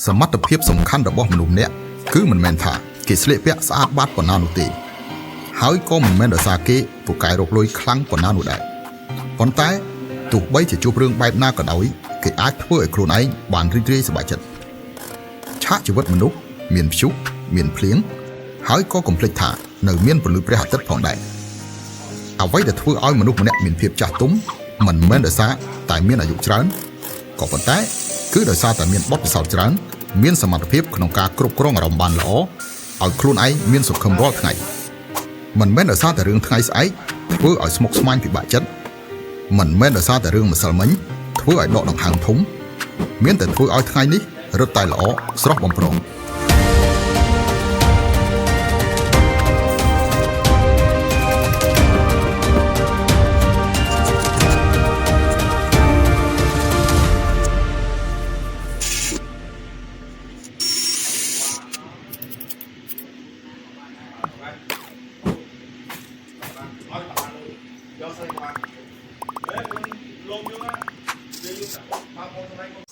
សមត្ថភាពសំខាន់របស់មនុស្សម្នាក់គឺមិនមែនថាគេស្លៀកពាក់ស្អាតបាតប៉ុណ្ណានោះទេហើយក៏មិនមែនដោយសារគេពូកែរកលុយខ្លាំងប៉ុណ្ណានោះដែរប៉ុន្តែទោះបីជាជួបរឿងបែបណាក៏ដោយគេអាចធ្វើឲ្យខ្លួនឯងបានរីករាយសប្បាយចិត្តឆាកជីវិតមនុស្សមានព្យុះមានភ្លៀងហើយក៏កុំភ្លេចថានៅមានពន្លឺព្រះអាទិត្យផងដែរអ្វីដែលធ្វើឲ្យមនុស្សម្នាក់មានភាពចាស់ទុំមិនមែនដោយសារតែមានអាយុច្រើនក៏ប៉ុន្តែគឺដោយសារតែមានបទពិសោធន៍ច្រើនមានសមត្ថភាពក្នុងការគ្រប់គ្រងអារម្មណ៍បានល្អឲ្យខ្លួនឯងមានសុខភាពរាល់ថ្ងៃមិនមែនដោយសារតែរឿងថ្ងៃស្អែកធ្វើឲ្យស្មុគស្មាញពិបាកចិត្តមិនមែនដោយសារតែរឿងម្សិលមិញធ្វើឲ្យដកដង្ហើមធំមានតែធ្វើឲ្យថ្ងៃនេះរឹតតែល្អស្រស់បំព្រងយកស្រីមកហើយមិនលងយូរណាវាយូរតាមបងស្រី